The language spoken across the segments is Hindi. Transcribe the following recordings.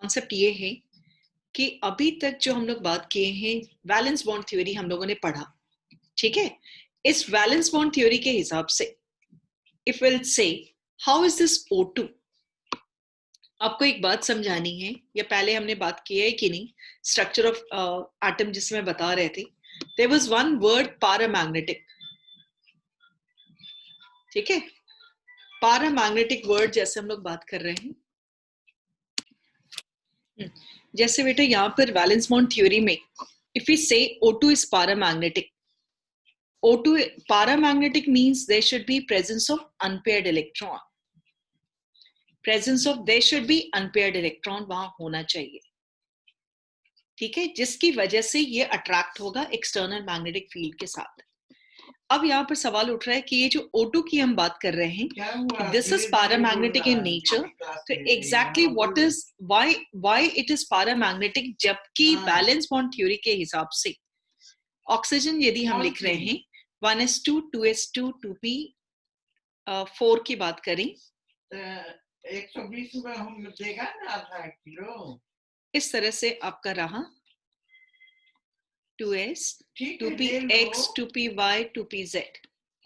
कॉन्सेप्ट ये है कि अभी तक जो हम लोग बात किए हैं वैलेंस बॉन्ड थ्योरी हम लोगों ने पढ़ा, ठीक है। इस वैलेंस बॉन्ड थ्योरी के हिसाब से if will say how is this O2, आपको एक बात समझानी है, या पहले हमने बात की है कि नहीं, स्ट्रक्चर ऑफ एटम जिसमें बता रहे थे, there was one word paramagnetic, ठीक है। पैरामैग्नेटिक वर्ड जैसे हम लोग बात कर रहे हैं, जैसे बेटा यहाँ पर वैलेंस बॉन्ड थ्योरी में इफ वी से O2 is paramagnetic, O2 paramagnetic means there should be presence of unpaired electron, presence of there should be unpaired electron वहां होना चाहिए, ठीक है, जिसकी वजह से ये अट्रैक्ट होगा एक्सटर्नल मैग्नेटिक फील्ड के साथ। अब यहाँ पर सवाल उठ रहा है कि ये जो O2 की हम बात कर रहे हैं, this is paramagnetic in nature, तो exactly what is why it is paramagnetic, जबकि बैलेंस बॉन्ड थ्योरी के हिसाब से ऑक्सीजन यदि हम लिख रहे हैं 1s2 2s2 2p4 की बात करें, 120 में हम देखा ना 8 किलो, इस तरह से आपका रहा 2s 2px 2py 2pz,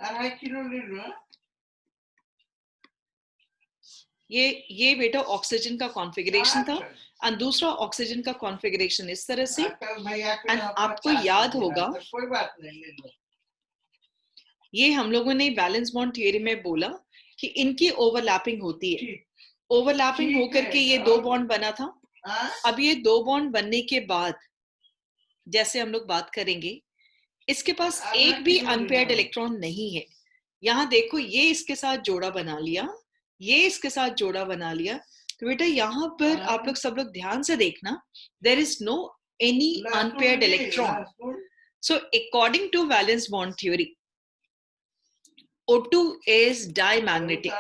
2.5 kilo ले लो। ये बेटा ऑक्सीजन का कॉन्फ़िगरेशन था, और दूसरा ऑक्सीजन का कॉन्फ़िगरेशन इस तरह से, एंड आपको याद होगा कोई बात नहीं, ले लो। ये हम लोगों ने बैलेंस बॉन्ड थ्योरी में बोला कि इनकी ओवरलैपिंग होती है, ओवरलैपिंग होकर के ये दो बॉन्ड बना था। अब ये दो बॉन्ड बनने के बाद जैसे हम लोग बात करेंगे, इसके पास एक भी अनपेयर्ड इलेक्ट्रॉन नहीं है। यहाँ देखो, ये इसके साथ जोड़ा बना लिया, ये इसके साथ जोड़ा बना लिया, तो बेटा यहाँ पर आप लोग सब लोग ध्यान से देखना, there is no any unpaired electron. So according to valence bond theory O2 is diamagnetic.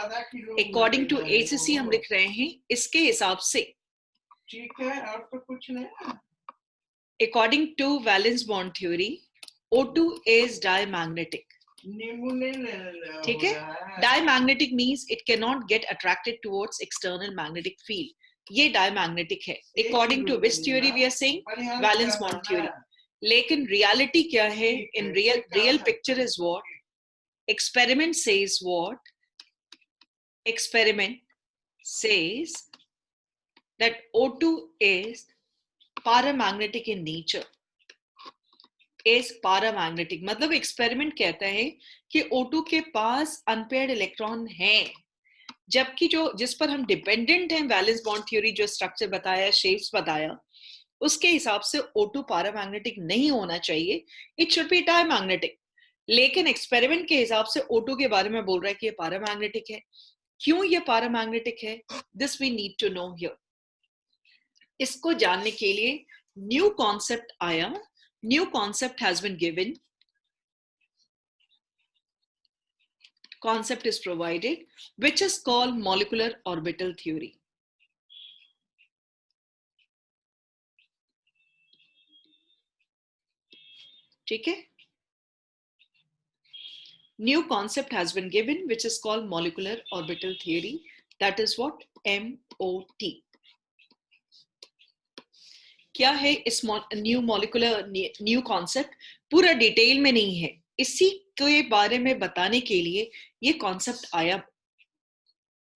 According to ACC हम लिख रहे हैं इसके हिसाब से, ठीक है, और तो कुछ नहीं। According to valence bond theory, O2 is diamagnetic. ठीक है, diamagnetic means it cannot get attracted towards external magnetic field. ये diamagnetic है according to which theory we are saying, valence bond theory. लेकिन reality क्या है, in real picture is what? Experiment says what? Experiment says that O2 is paramagnetic in nature. Is paramagnetic मतलब एक्सपेरिमेंट कहता है कि O2 के पास अनपेयर्ड इलेक्ट्रॉन हैं, जबकि जो जिस पर हम डिपेंडेंट हैं, वैलेंस बॉन्ड थ्योरी जो स्ट्रक्चर बताया, शेप्स बताया, उसके हिसाब से O2 paramagnetic नहीं होना चाहिए, इट शुड बी डायमैग्नेटिक। लेकिन एक्सपेरिमेंट के हिसाब से O2 के बारे में बोल रहा है कि ये पैरामैग्नेटिक है। क्यों ये पैरामैग्नेटिक है, this we need to know here. इसको जानने के लिए न्यू कॉन्सेप्ट आया, new concept has been given, concept is provided which is called molecular orbital theory. ठीक है, new concept has been given which is called molecular orbital theory, that is what MOT. क्या है इस न्यू मॉलिकुलर न्यू कॉन्सेप्ट, पूरा डिटेल में नहीं है, इसी के बारे में बताने के लिए ये कॉन्सेप्ट आया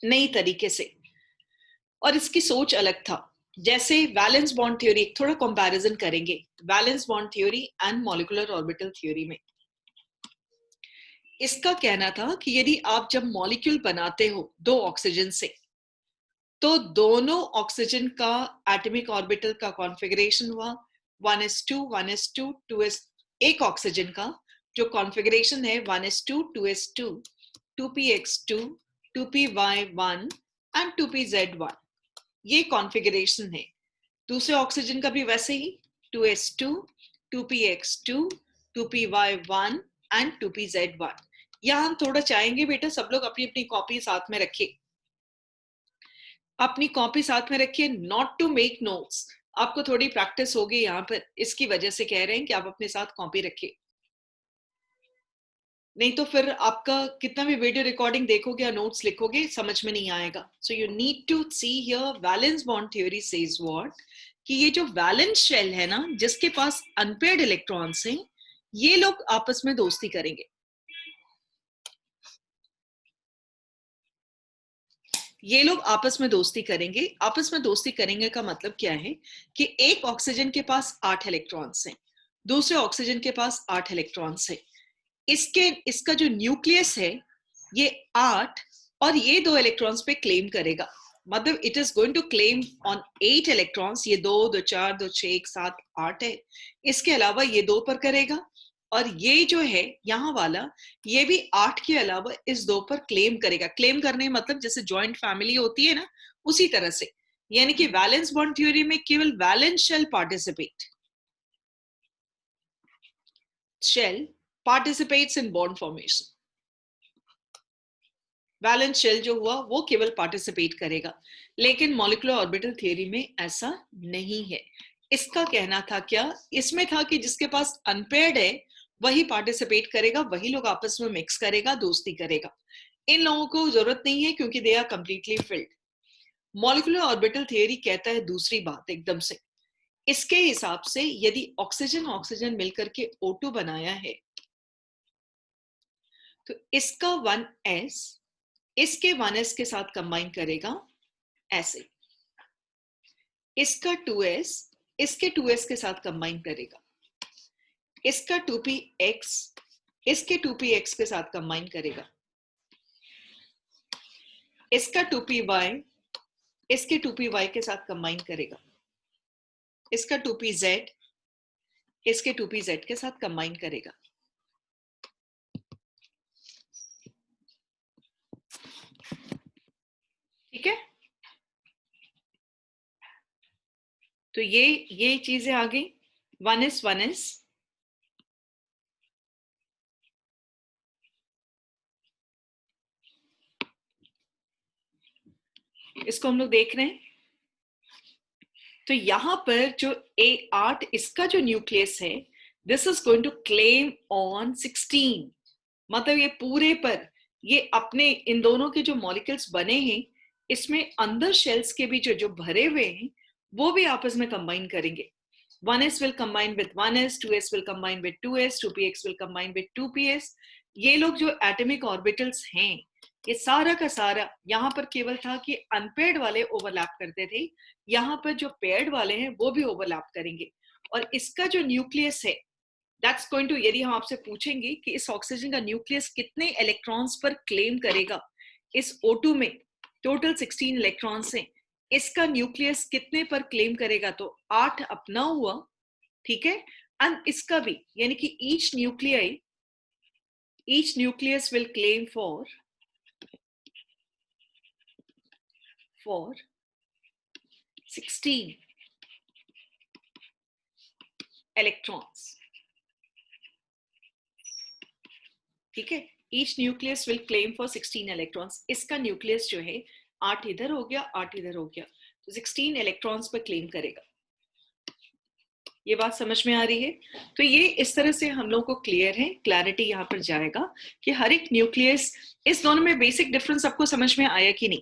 नई तरीके से, और इसकी सोच अलग था। जैसे वैलेंस बॉन्ड थ्योरी, थोड़ा कंपैरिजन करेंगे valence bond theory and molecular orbital theory में। इसका कहना था कि यदि आप जब मॉलिक्यूल बनाते हो दो ऑक्सीजन से, तो दोनों ऑक्सीजन का एटॉमिक ऑर्बिटल का कॉन्फ़िगरेशन हुआ 1s2 1s2 2s, एक ऑक्सीजन का जो कॉन्फ़िगरेशन है 1s2 2s2 2px2 2py1 and 2pz1, ये कॉन्फ़िगरेशन है। दूसरे ऑक्सीजन का भी वैसे ही 2s2 2px2 2py1 and 2pz1। यहाँ हम थोड़ा चाहेंगे बेटा सब लोग अपनी अपनी कॉपी साथ में रखिए, अपनी कॉपी साथ में रखिए, नॉट टू मेक नोट्स, आपको थोड़ी प्रैक्टिस होगी यहाँ पर, इसकी वजह से कह रहे हैं कि आप अपने साथ कॉपी रखिए। नहीं तो फिर आपका कितना भी वीडियो रिकॉर्डिंग देखोगे या नोट्स लिखोगे समझ में नहीं आएगा. So you need to see here valence bond theory says what, कि ये जो वैलेंस शेल है ना, जिसके पास अनपेयर्ड इलेक्ट्रॉन्स हैं, ये लोग आपस में दोस्ती करेंगे. ये लोग आपस में दोस्ती करेंगे. आपस में दोस्ती करेंगे का मतलब क्या है कि एक ऑक्सीजन के पास 8 इलेक्ट्रॉन्स हैं, दूसरे ऑक्सीजन के पास 8 इलेक्ट्रॉन्स हैं. इसका जो न्यूक्लियस है ये 8 और ये 2 इलेक्ट्रॉन्स पे क्लेम करेगा. मतलब it is going to claim on 8 electrons. ये 2 2 4 2 6 1 7 8 है. इसके अलावा ये 2 पर करेगा, और ये जो है यहाँ वाला, ये भी 8 के अलावा इस 2 पर क्लेम करेगा. क्लेम करने मतलब जैसे जॉइंट फैमिली होती है ना, उसी तरह से. यानी कि वैलेंस बॉन्ड थ्योरी में केवल valence shell participates in bond formation. Valence shell जो हुआ वो केवल पार्टिसिपेट करेगा. लेकिन मॉलिक्यूलर ऑर्बिटल थ्योरी में ऐसा नहीं है. इसका कहना था क्या, इसमें था कि जिसके पास अनपेयर्ड है वही पार्टिसिपेट करेगा, वही लोग आपस में मिक्स करेगा, दोस्ती करेगा. इन लोगों को जरूरत नहीं है क्योंकि they are completely filled. Molecular orbital theory कहता है दूसरी बात एकदम से. इसके हिसाब से यदि ऑक्सीजन ऑक्सीजन मिलकर के O2 बनाया है, तो इसका 1s इसके 1s के साथ कंबाइन करेगा ऐसे. इसका 2s इसके 2s के साथ कंबाइन करेगा. इसका 2px इसके 2px के साथ कंबाइन करेगा. इसका 2py इसके 2py के साथ कंबाइन करेगा. इसका 2pz इसके 2pz के साथ कंबाइन करेगा. ठीक है. तो ये चीजें आ गई. 1s इसको हम लोग देख रहे हैं. तो यहां पर जो A8 इसका जो न्यूक्लियस है, this is going to claim on 16. मतलब ये पूरे पर ये अपने इन दोनों के जो मॉलिक्यूल्स बने हैं, इसमें अंदर शेल्स के भी जो भरे हुए हैं वो भी आपस में कंबाइन करेंगे. 1s will combine with 1s, 2s will combine with 2s, 2px will combine with 2ps. ये लोग जो एटॉमिक ऑर्बिटल्स हैं, ये सारा का सारा यहाँ पर केवल था कि अनपेयर्ड वाले ओवरलैप करते थे. यहाँ पर जो पेयर्ड वाले हैं वो भी ओवरलैप करेंगे. और इसका जो न्यूक्लियस है, दैट्स गोइंग टू, यदि हम आपसे पूछेंगे कि इस ऑक्सीजन का न्यूक्लियस कितने इलेक्ट्रॉन्स पर क्लेम करेगा, इस O2 में टोटल 16 इलेक्ट्रॉन्स हैं, इसका न्यूक्लियस कितने पर क्लेम करेगा, तो 8 अपना हुआ. ठीक है. एंड इसका भी, यानी कि each nucleus will claim for 16 electrons. ठीक है. Each nucleus will claim for 16 electrons. इसका न्यूक्लियस जो है 8 इधर हो गया, 8 इधर हो गया, तो 16 इलेक्ट्रॉन्स पर क्लेम करेगा. ये बात समझ में आ रही है. तो ये इस तरह से हम लोग को क्लियर है, क्लैरिटी यहाँ पर जाएगा कि हर एक न्यूक्लियस, इस दोनों में बेसिक डिफरेंस आपको समझ में आया कि नहीं.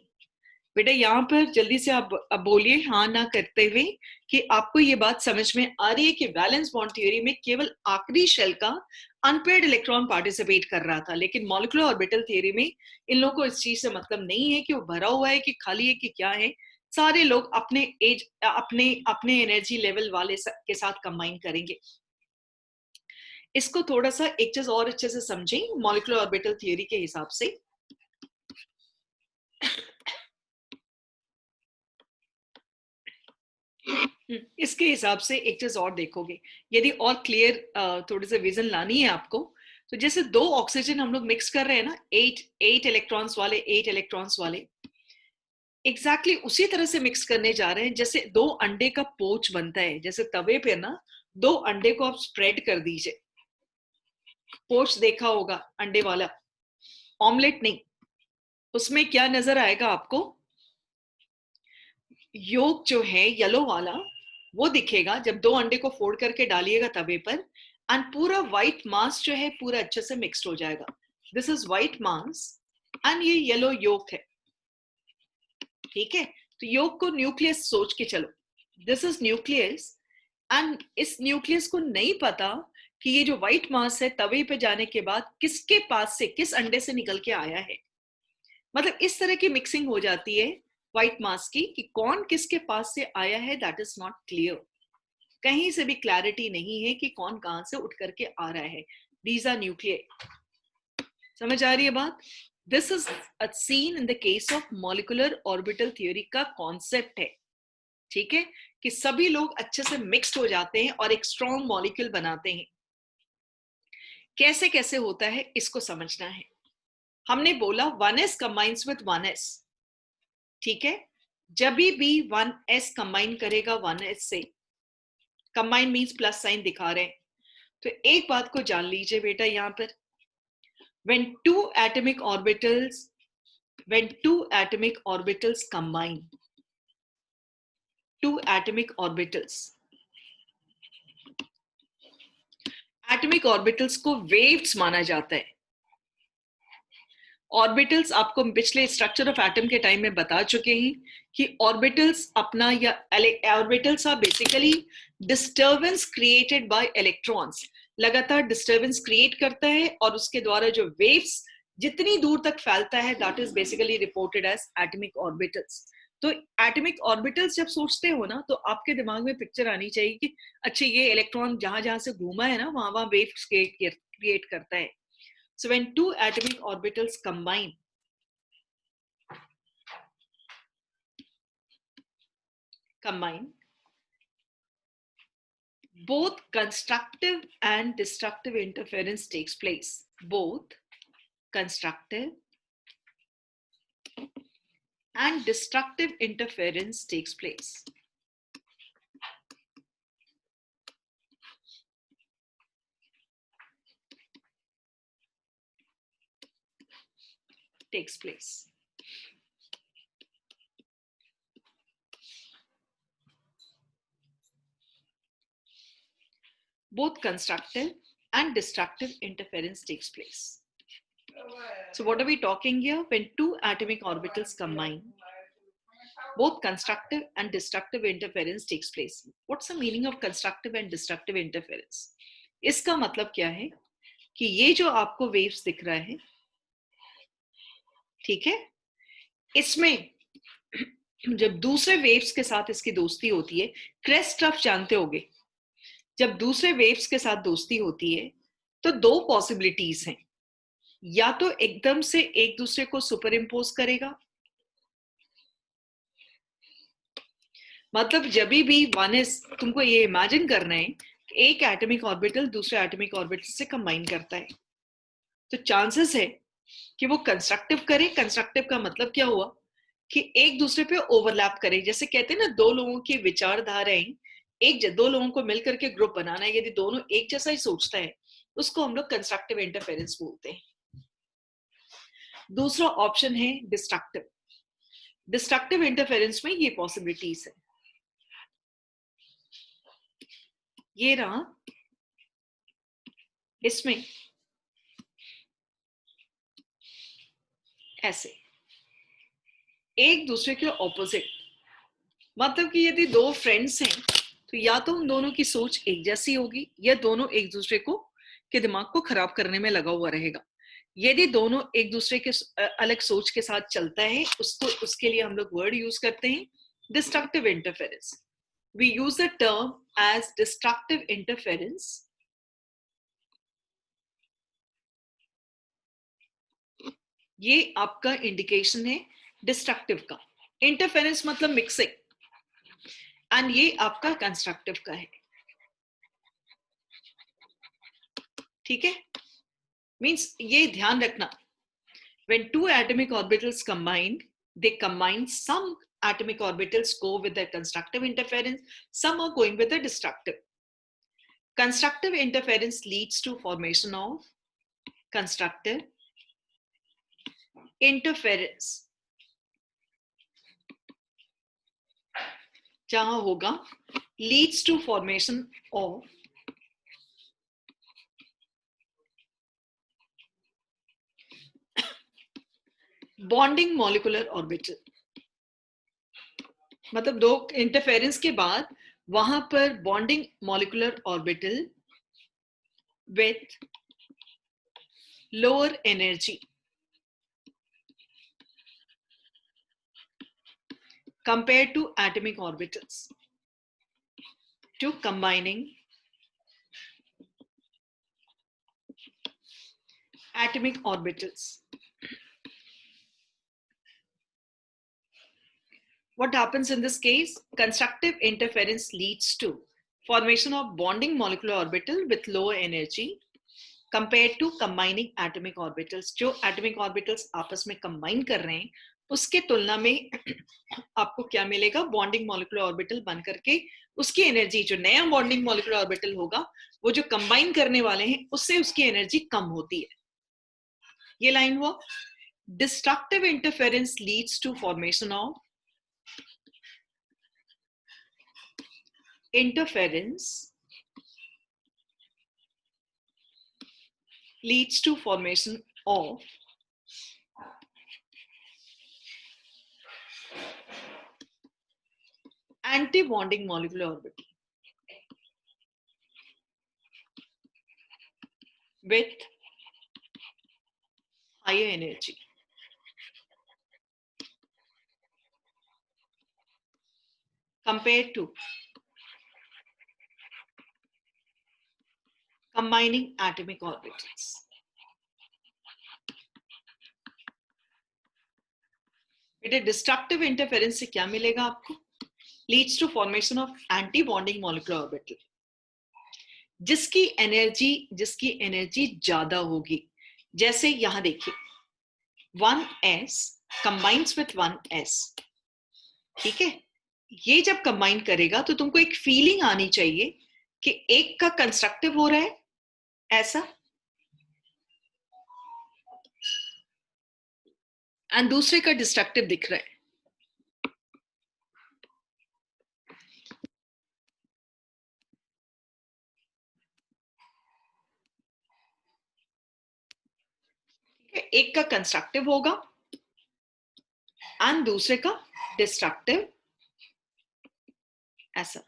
बेटा यहाँ पर जल्दी से आप बोलिए हाँ ना करते हुए कि आपको ये बात समझ में आ रही है कि वैलेंस बॉन्ड थ्योरी में केवल आखिरी शेल का अनपेयर्ड इलेक्ट्रॉन पार्टिसिपेट कर रहा था, लेकिन मॉलिक्यूलर ऑर्बिटल थ्योरी में इन लोगों को इस चीज से मतलब नहीं है कि वो भरा हुआ है कि खाली है कि क्या है. सारे लोग अपने एनर्जी लेवल वाले के साथ कंबाइन करेंगे. इसको थोड़ा सा एक चीज और अच्छे से समझें मॉलिक्यूलर ऑर्बिटल थ्योरी के हिसाब से. इसके हिसाब से एक चीज और देखोगे, यदि और क्लियर थोड़ी सी विजन लानी है आपको, तो जैसे 2 ऑक्सीजन हम लोग मिक्स कर रहे हैं ना, 8 इलेक्ट्रॉन्स वाले, 8 इलेक्ट्रॉन्स वाले, एग्जैक्टली उसी तरह से मिक्स करने जा रहे हैं जैसे 2 अंडे का पोच बनता है. जैसे तवे पे ना 2 अंडे को आप स्प्रेड कर दीजिए. पोच देखा होगा अंडे वाला, ऑमलेट नहीं. उसमें क्या नजर आएगा आपको, योक जो है येलो वाला वो दिखेगा जब 2 अंडे को फोड़ करके डालिएगा तवे पर, एंड पूरा व्हाइट मास जो है पूरा अच्छे से मिक्स्ड हो जाएगा. This is white mass and ये येलो योक है, ठीक है। तो योक को न्यूक्लियस सोच के चलो, दिस इज न्यूक्लियस एंड इस न्यूक्लियस को नहीं पता कि ये जो व्हाइट मास है तवे पे जाने के बाद किसके पास से, किस अंडे से निकल के आया है। मतलब इस तरह की मिक्सिंग हो जाती है व्हाइट मास की कि कौन किसके पास से आया है, दैट इज नॉट क्लियर। कहीं से भी क्लैरिटी नहीं है कि कौन कहां से उठ करके आ रहा है। These are nuclear. समझ आ रही है बात? This is a scene in the case of molecular orbital theory का कॉन्सेप्ट है, ठीक है, कि सभी लोग अच्छे से मिक्स्ड हो जाते हैं और एक स्ट्रॉन्ग मॉलिक्यूल बनाते हैं। कैसे कैसे होता है इसको समझना है। हमने बोला 1s कंबाइंस विद 1s, ठीक है। जब भी 1s कंबाइन करेगा 1s से, कंबाइन मींस प्लस साइन दिखा रहे हैं, तो एक बात को जान लीजिए बेटा यहां पर, when two atomic orbitals combine, two atomic orbitals को वेव्स माना जाता है। ऑर्बिटल्स आपको पिछले स्ट्रक्चर ऑफ एटम के टाइम में बता चुके हैं कि ऑर्बिटल्स अपना, या orbitals are basically disturbance created by electrons. लगातार डिस्टर्बेंस क्रिएट करता है और उसके द्वारा जो वेव्स जितनी दूर तक फैलता है, that is basically reported as atomic orbitals. तो एटॉमिक ऑर्बिटल्स जब सोचते हो ना, तो आपके दिमाग में पिक्चर आनी चाहिए कि अच्छा ये इलेक्ट्रॉन जहां जहां से घूमा है ना, वहां वहां वेव्स क्रिएट करता है। So when two atomic orbitals combine, both constructive and destructive interference takes place. Both constructive and destructive interference takes place. Both constructive and destructive interference takes place. So what are we talking here? When two atomic orbitals combine, both constructive and destructive interference takes place. What's the meaning of constructive and destructive interference? इसका मतलब क्या है कि ये जो आपको वेव्स दिख रहा है, ठीक है, इसमें जब दूसरे वेव्स के साथ इसकी दोस्ती होती है, क्रेस्ट रफ जानते होगे, जब दूसरे वेव्स के साथ दोस्ती होती है तो दो पॉसिबिलिटीज हैं, या तो एकदम से एक दूसरे को सुपर इम्पोज करेगा, मतलब जब भी वन इज, तुमको ये इमेजिन करना है कि एक एटॉमिक ऑर्बिटल दूसरे एटॉमिक ऑर्बिटल से कंबाइन करता है, तो चांसेस है कि वो कंस्ट्रक्टिव करे। कंस्ट्रक्टिव का मतलब क्या हुआ कि एक दूसरे पे ओवरलैप करे। जैसे कहते हैं ना, दो लोगों की विचारधाराएं, दो लोगों को मिलकर के ग्रुप बनाना है, यदि दोनों एक जैसा ही सोचता है उसको हम लोग कंस्ट्रक्टिव इंटरफेरेंस बोलते हैं। दूसरा ऑप्शन है डिस्ट्रक्टिव। डिस्ट्रक्टिव इंटरफेरेंस में ये पॉसिबिलिटीज है, ये रहा, इसमें ऐसे एक दूसरे के ऑपोजिट, मतलब कि यदि दो फ्रेंड्स हैं तो या तो उन दोनों की सोच एक जैसी होगी या दोनों एक दूसरे को के दिमाग को खराब करने में लगा हुआ रहेगा। यदि दोनों एक दूसरे के अलग सोच के साथ चलता है, उसके लिए हम लोग वर्ड यूज करते हैं destructive interference. We use the term as destructive interference ये आपका इंडिकेशन है डिस्ट्रक्टिव का। इंटरफेरेंस मतलब मिक्सिंग, एंड ये आपका कंस्ट्रक्टिव का है, ठीक है। मींस ये ध्यान रखना, when two atomic orbitals combine, they combine, some atomic orbitals go with the constructive interference, some are going with the destructive. Constructive interference leads to formation of constructive interference, जहां होगा leads to formation of bonding molecular orbital, मतलब दो इंटरफेरेंस के बाद वहां पर bonding molecular orbital with lower energy compared to atomic orbitals to combining atomic orbitals. What happens in this case? Constructive interference leads to formation of bonding molecular orbital with lower energy compared to combining atomic orbitals. जो atomic orbitals आपस में combine कर रहे हैं उसके तुलना में आपको क्या मिलेगा? बॉन्डिंग मॉलिक्यूलर ऑर्बिटल बन करके उसकी एनर्जी, जो नया बॉन्डिंग मॉलिक्यूलर ऑर्बिटल होगा वो जो कंबाइन करने वाले हैं उससे उसकी एनर्जी कम होती है. ये लाइन हुआ. Destructive interference leads to formation of interference leads to formation of anti-bonding molecular orbital with higher energy compared to combining atomic orbitals. बेटे डिस्ट्रक्टिव इंटरफेरेंस से क्या मिलेगा आपको? Leads to formation of anti bonding molecular orbital जिसकी एनर्जी ज्यादा होगी. जैसे यहां देखिए 1s कंबाइंस विथ 1s, ठीक है. ये जब कंबाइन करेगा तो तुमको एक फीलिंग आनी चाहिए कि एक का कंस्ट्रक्टिव हो रहा है ऐसा एंड दूसरे का डिस्ट्रक्टिव दिख रहा है. एक का कंस्ट्रक्टिव होगा एंड दूसरे का डिस्ट्रक्टिव ऐसा.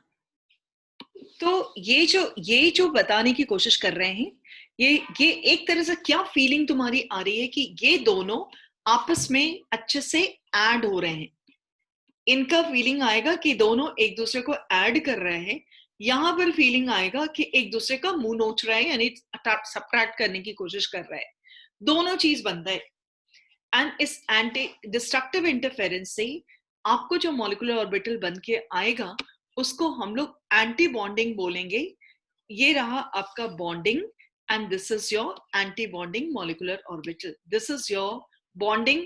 तो ये जो बताने की कोशिश कर रहे हैं, ये एक तरह से क्या फीलिंग तुम्हारी आ रही है कि ये दोनों आपस में अच्छे से ऐड हो रहे हैं. इनका फीलिंग आएगा कि दोनों एक दूसरे को ऐड कर रहे हैं. यहां पर फीलिंग आएगा कि एक दूसरे का मुंह नोच रहा है, यानी सब्ट्रैक्ट करने की कोशिश कर रहा है. दोनों चीज बनता है. एंड इस एंटी डिस्ट्रक्टिव इंटरफेरेंस से आपको जो मॉलिक्यूलर ऑर्बिटल बन के आएगा उसको हम लोग एंटी बॉन्डिंग बोलेंगे. ये रहा आपका bonding and this is your anti bonding molecular orbital. This is your bonding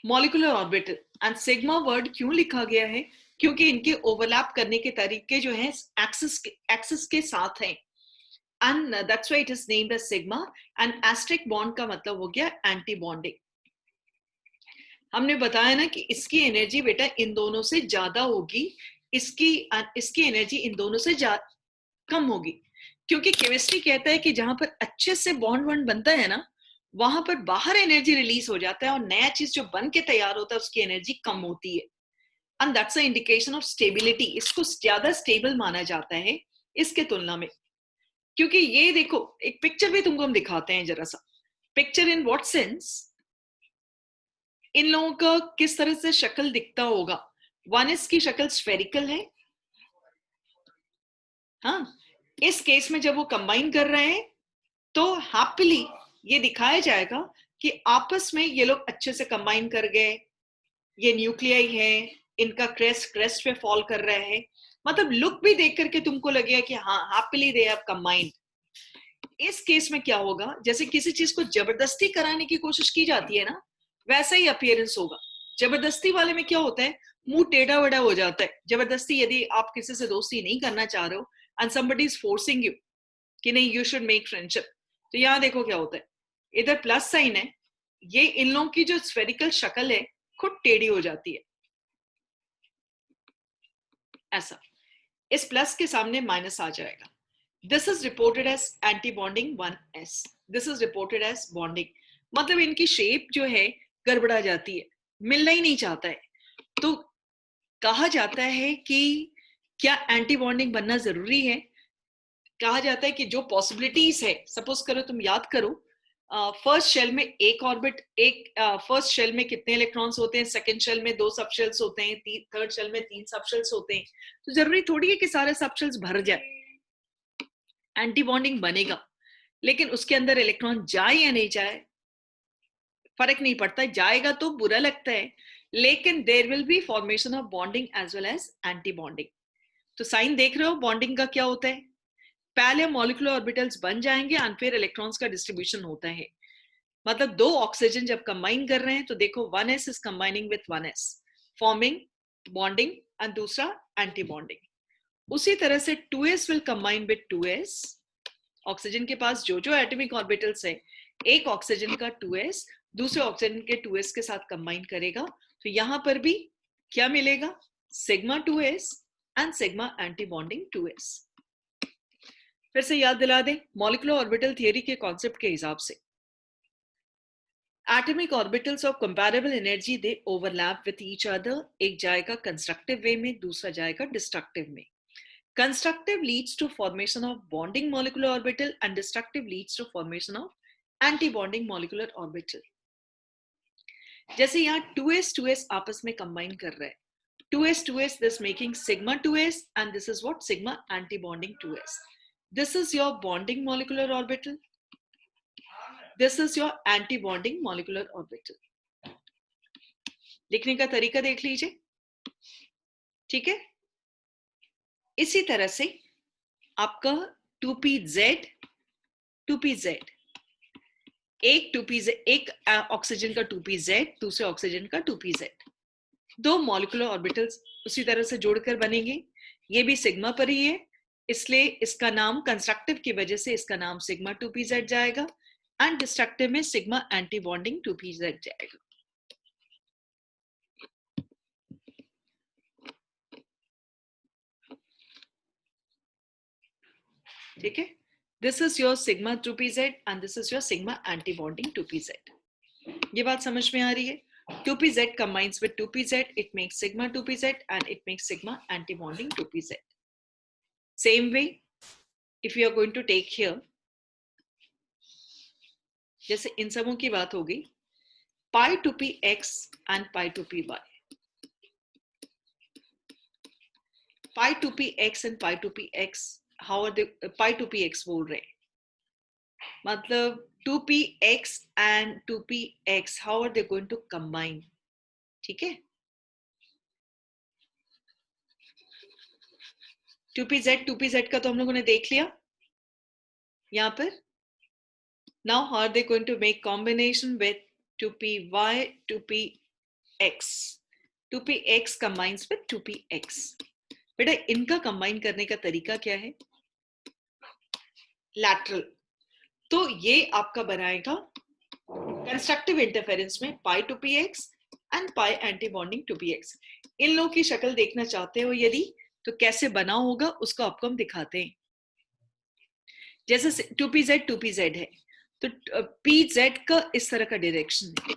molecular orbital. And sigma word क्यों लिखा गया है? क्योंकि इनके ओवरलैप करने के तरीके जो हैं एक्सिस के साथ हैं. And that's why it is named as sigma. And asterisk bond का मतलब हो गया एंटी बॉन्डिंग. हमने बताया ना कि इसकी एनर्जी बेटा इन दोनों से ज्यादा होगी, इसकी एनर्जी इन दोनों से कम होगी. क्योंकि केमिस्ट्री कहता है कि जहां पर अच्छे से बॉन्ड बनता है ना वहां पर बाहर एनर्जी रिलीज हो जाता है और नया चीज जो बन के तैयार होता है उसकी एनर्जी कम होती है. And that's a indication of stability. इसको ज्यादा स्टेबल माना जाता है इसके तुलना में. क्योंकि ये देखो एक पिक्चर भी तुमको हम दिखाते हैं जरा सा. Picture in what sense? इन लोगों का किस तरह से शक्ल दिखता होगा. 1s की शक्ल स्फेरिकल है. हाँ, इस केस में जब वो कंबाइन कर रहे हैं तो हैप्पीली ये दिखाया जाएगा कि आपस में ये लोग अच्छे से कंबाइन कर गए. ये न्यूक्लियाई है, इनका क्रेस्ट पे फॉल कर रहा है. मतलब लुक भी देख करके तुमको लगेगा कि हाँ हैप्पीली दे हैव कंबाइंड. इस केस में क्या होगा? जैसे किसी चीज को जबरदस्ती कराने की कोशिश की जाती है ना, वैसा ही अपीयरेंस होगा. जबरदस्ती वाले में क्या होता है? मुंह टेढ़ा वेढ़ा हो जाता है. जबरदस्ती यदि आप किसी से दोस्ती नहीं करना चाह रहे हो and somebody is forcing you कि नहीं यू शुड मेक फ्रेंडशिप, तो यहाँ देखो क्या होता है. इधर प्लस साइन है, ये इन लोगों की जो स्फेरिकल शक्ल है खुद टेढ़ी हो जाती है ऐसा. इस प्लस के सामने माइनस आ जाएगा. This is reported as anti-bonding 1s. This is reported as bonding. मतलब इनकी शेप जो है गड़बड़ा जाती है, मिलना ही नहीं चाहता है। तो कहा जाता है कि क्या एंटी बॉन्डिंग बनना जरूरी है? कहा जाता है कि जो पॉसिबिलिटीज है, सपोज करो तुम याद करो, फर्स्ट शेल में एक ऑर्बिट, एक फर्स्ट शेल में कितने इलेक्ट्रॉन्स होते हैं, सेकंड शेल में 2 सबशेल्स होते हैं, थर्ड शेल में 3 सबशेल्स होते हैं। तो जरूरी थोड़ी है कि सारे सबशेल्स भर जाए, एंटी बॉन्डिंग बनेगा, लेकिन उसके अंदर इलेक्ट्रॉन जाए या नहीं जाए फर्क नहीं पड़ता। जाएगा तो बुरा लगता है, लेकिन there will be formation of bonding as well as anti bonding. तो साइन देख रहे हो बॉन्डिंग का क्या होता है? पहले मॉलिक्यूलर ऑर्बिटल्स बन जाएंगे और फिर इलेक्ट्रॉन्स का डिस्ट्रीब्यूशन होता है। मतलब 2 ऑक्सीजन जब कंबाइन कर रहे हैं तो देखो 1s is combining with 1s, forming bonding, and दूसरा एंटी बॉन्डिंग। उसी तरह से 2s will combine with 2s। Oxygen के पास जो जो एटॉमिक ऑर्बिटल्स है, एक ऑक्सीजन का 2s दूसरे ऑक्सीजन के 2s के साथ कंबाइन करेगा, तो यहां पर भी क्या मिलेगा? Sigma 2s and sigma anti bonding 2s। फिर से याद दिला दें मॉलिक्यूलर ऑर्बिटल थियरी के कॉन्सेप्ट के हिसाब से, atomic orbitals of comparable energy they overlap with each other. एक जाएगा कंस्ट्रक्टिव वे में, दूसरा जाएगा डिस्ट्रक्टिव में। Constructive leads to formation of bonding molecular orbital and destructive leads to formation of anti bonding molecular orbital. जैसे यहाँ 2s आपस में कंबाइन कर रहे हैं, 2s this making sigma 2s and this is what sigma anti-bonding 2s. This is your bonding molecular orbital, this is your anti-bonding molecular orbital. लिखने का तरीका देख लीजिए, ठीक है। इसी तरह से आपका 2pz, एक 2pz, एक ऑक्सीजन का 2pz, दूसरे ऑक्सीजन का 2pz, 2 मॉलिक्यूलर ऑर्बिटल्स उसी तरह से जोड़कर बनेंगे। ये भी सिग्मा पर ही है, इसलिए इसका नाम कंस्ट्रक्टिव की वजह से इसका नाम सिग्मा 2pz जाएगा, एंड डिस्ट्रक्टिव में सिग्मा एंटी बॉन्डिंग 2pz जाएगा। ठीक है, this is your sigma 2pz and this is your sigma anti bonding 2pz। ये बात समझ में आ रही है? 2pz combines with 2pz, it makes sigma 2pz and it makes sigma anti-bonding 2pz. Same way, if you are going to take here, जैसे इन सबों की बात होगी, pi 2px and pi 2py. Pi 2px and pi 2px, how are they? Pi 2px बोल रहे हैं, मतलब 2px and 2px, how are they going to combine? ठीक है, 2pz का तो हम लोगों ने देख लिया यहाँ पर। Now how are they going to make combination with 2py, 2px? 2px combines with 2px. बेटा इनका कंबाइन करने का तरीका क्या है? लैटरल। तो ये आपका बनाएगा कंस्ट्रक्टिव इंटरफेरेंस में पाई 2px and pi anti bonding 2px। इन लोगों की शक्ल देखना चाहते हो यदि, तो कैसे बना होगा उसको आपको हम दिखाते हैं। जैसे 2pz है, तो pz का इस तरह का डायरेक्शन है।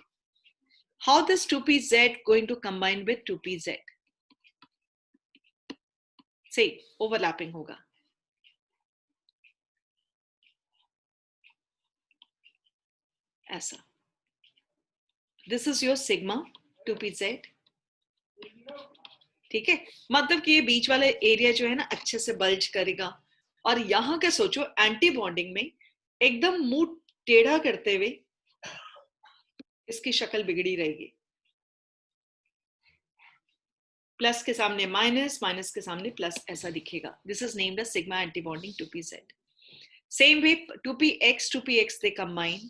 How this 2pz going to combine with 2pz? से ओवरलैपिंग होगा। ऐसा, this is your sigma 2pz, ठीक है। मतलब कि ये बीच वाला एरिया जो है ना अच्छे से बल्ज करेगा, और यहां का सोचो एंटी बॉन्डिंग में एकदम मुंह टेढ़ा करते हुए इसकी शक्ल बिगड़ी रहेगी। प्लस के सामने माइनस, माइनस के सामने प्लस, ऐसा दिखेगा। This is named as sigma anti bonding 2pz. Same way 2px they combine,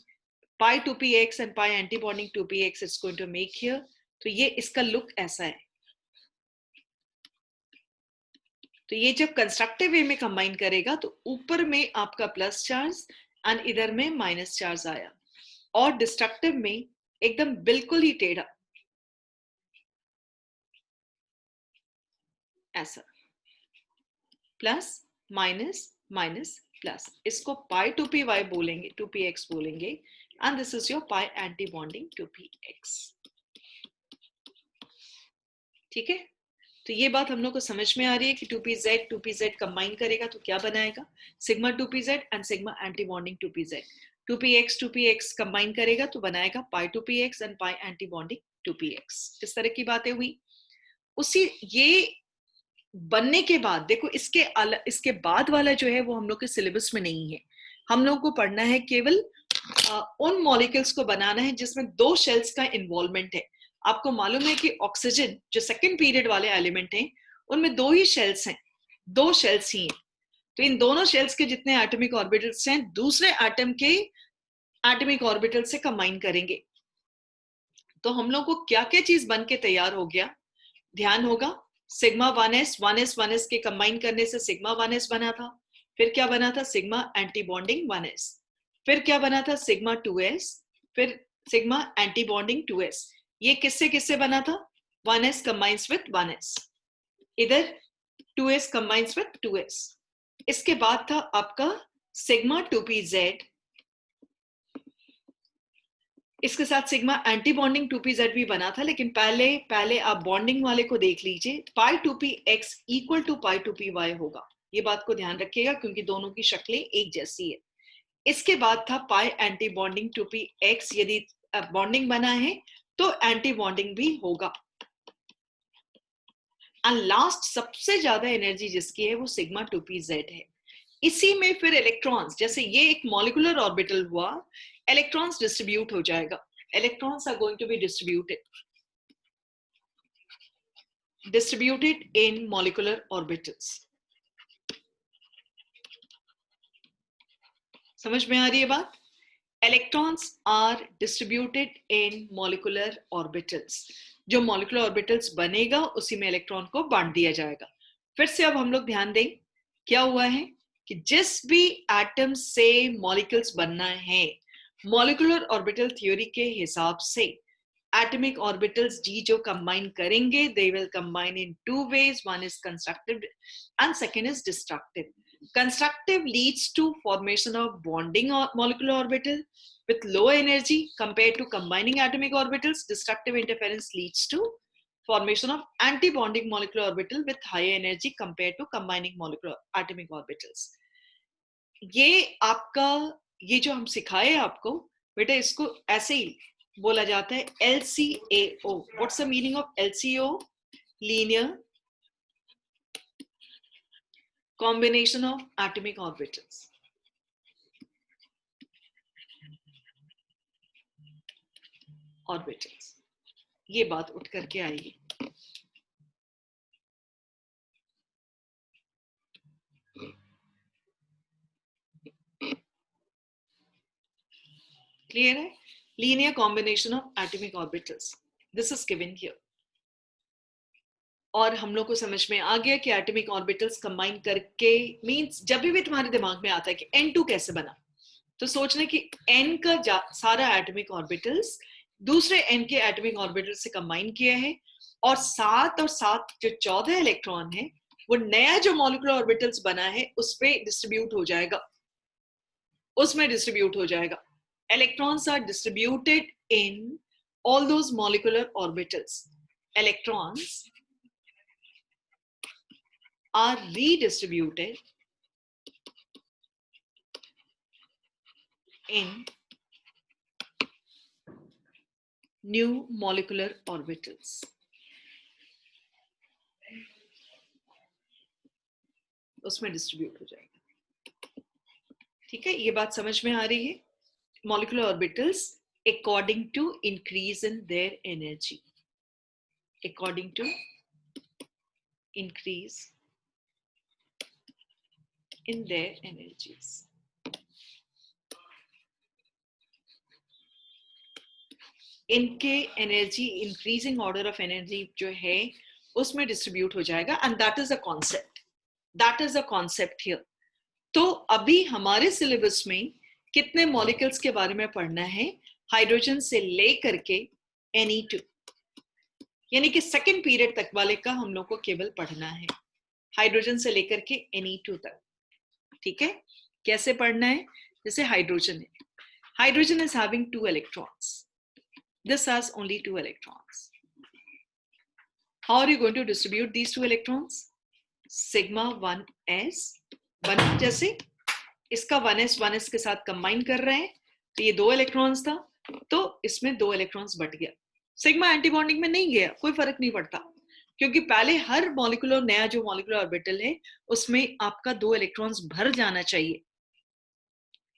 pi 2px and pi anti bonding 2px it's going to make here. तो ये इसका लुक ऐसा है। तो ये जब कंस्ट्रक्टिव वे में कंबाइन करेगा तो ऊपर में आपका प्लस चार्ज एंड इधर में माइनस चार्ज आया, और डिस्ट्रक्टिव में एकदम बिल्कुल ही टेढ़ा ऐसा, प्लस माइनस माइनस प्लस। इसको पाई 2py बोलेंगे, 2px बोलेंगे, and this is your pi anti-bonding 2px. ठीक है, तो ये बात हम लोग को समझ में आ रही है कि 2pz कंबाइन करेगा तो क्या बनाएगा, sigma 2pz and sigma anti-bonding 2pz. 2px combine करेगा तो बनाएगा पाई 2px and pi anti-bonding 2px. इस तरह की बातें हुई. उसी ये बनने के बाद देखो, इसके बाद वाला जो है वो हम लोग के सिलेबस में नहीं है. हम लोग को पढ़ना है केवल उन मॉलिक्यूल्स को बनाना है जिसमें 2 शेल्स का इन्वॉल्वमेंट है. आपको मालूम है कि ऑक्सीजन जो सेकंड पीरियड वाले एलिमेंट हैं उनमें 2 ही शेल्स हैं, 2 शेल्स ही हैं. तो इन दोनों शेल्स के जितने एटॉमिक ऑर्बिटल्स हैं दूसरे एटम के एटॉमिक ऑर्बिटल से कंबाइन करेंगे. तो हम लोग को क्या क्या चीज बन के तैयार हो गया, ध्यान होगा. सिग्मा 1s के कंबाइन करने से सिग्मा 1s बना था. फिर क्या बना था, सिग्मा एंटी बॉन्डिंग 1s. फिर क्या बना था, सिग्मा 2s. फिर सिग्मा एंटी बॉन्डिंग 2s. ये किससे किससे बना था, 1s कंबाइंस विद 1s, इधर 2s कंबाइंस विद 2s. इसके बाद था आपका सिग्मा 2pz, इसके साथ सिग्मा एंटी बॉन्डिंग 2pz भी बना था. लेकिन पहले आप बॉन्डिंग वाले को देख लीजिए. पाई 2px equal to pi 2py होगा, ये बात को ध्यान रखिएगा क्योंकि दोनों की शक्लें एक जैसी है. इसके बाद था पाई एंटी बॉन्डिंग 2px, यदि बॉन्डिंग बना है तो एंटी बॉन्डिंग भी होगा. एंड लास्ट सबसे ज्यादा एनर्जी जिसकी है वो सिग्मा 2pz है. इसी में फिर इलेक्ट्रॉन्स, जैसे ये एक मॉलिक्यूलर ऑर्बिटल हुआ, इलेक्ट्रॉन्स डिस्ट्रीब्यूट हो जाएगा. Electrons are going to be distributed in molecular orbitals. समझ में आ रही है बात. Electrons are distributed in molecular orbitals. जो molecular orbitals बनेगा उसी में इलेक्ट्रॉन को बांट दिया जाएगा. फिर से अब हम लोग ध्यान दें क्या हुआ है कि जिस भी एटम से मॉलिक्यूल्स बनना है, मॉलिक्यूलर ऑर्बिटल थ्योरी के हिसाब से एटॉमिक ऑर्बिटल्स d जो कंबाइन करेंगे, they will combine in 2 ways. One is constructive and second is destructive. Constructive leads to formation of bonding molecular orbital with low energy compared to combining atomic orbitals. Destructive interference leads to formation of anti-bonding molecular orbital with higher energy compared to combining molecular atomic orbitals. ये आपका, ये जो हम सिखाए आपको बेटा, इसको ऐसे ही बोला जाता है LCAO. What's the meaning of LCAO? Linear combination of atomic orbitals. ये बात उठ करके आएगी. क्लियर है? Linear combination of atomic orbitals. This is given here. और हम लोग को समझ में आ गया कि एटॉमिक ऑर्बिटल्स कंबाइन करके मींस जब भी तुम्हारे दिमाग में आता है कि N2 कैसे बना, तो सोचना कि N का सारा एटॉमिक ऑर्बिटल्स दूसरे N के एटॉमिक ऑर्बिटल से कंबाइन किया है, और 7 और 7 जो 14 इलेक्ट्रॉन है वो नया जो मॉलिक्यूलर ऑर्बिटल्स बना है उस पे डिस्ट्रीब्यूट हो जाएगा, उसमें डिस्ट्रीब्यूट हो जाएगा. Electrons are distributed in all those molecular orbitals. Electrons are redistributed in new molecular orbitals. उसमें डिस्ट्रीब्यूट हो जाएगा. ठीक है, ये बात समझ में आ रही है. Molecular orbitals according to increase in their energy. According to increase in their energies. इनके energy, increasing order of energy जो है उसमें डिस्ट्रीब्यूट हो जाएगा. And that is a concept, that is a concept here. तो अभी हमारे सिलेबस में कितने मॉलिक्यूल्स के बारे में पढ़ना है? हाइड्रोजन से लेकर के Ne2, यानी कि सेकंड पीरियड तक वाले का हम लोग को केवल पढ़ना है, हाइड्रोजन से लेकर के Ne2 तक. ठीक है, कैसे पढ़ना है? जैसे हाइड्रोजन है, Hydrogen is having 2 electrons. This has only 2 electrons. How are you going to distribute these 2 electrons? Sigma 1s 1 जैसे इसका 1s के साथ कंबाइन कर रहे हैं, तो ये 2 इलेक्ट्रॉन्स था, तो इसमें 2 इलेक्ट्रॉन्स बट गया. सिग्मा एंटी बॉन्डिंग में नहीं गया, कोई फर्क नहीं पड़ता, क्योंकि पहले हर मॉलिक्यूलर नया जो मॉलिक्यूलर ऑर्बिटल है उसमें आपका 2 इलेक्ट्रॉन्स भर जाना चाहिए,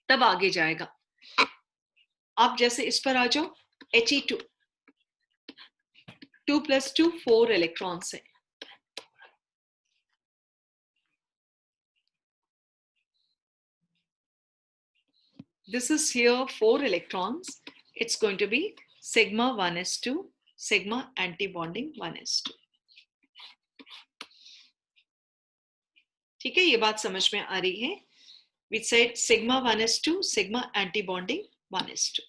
तब आगे जाएगा. आप जैसे इस पर आ जाओ, He2 2 + 2 4 इलेक्ट्रॉन्स है. This is here 4 electrons. It's going to be sigma 1s2, sigma anti-bonding 1s2. ठीक है, ये बात समझ में आ रही है. We said sigma 1s2, sigma anti-bonding 1s2.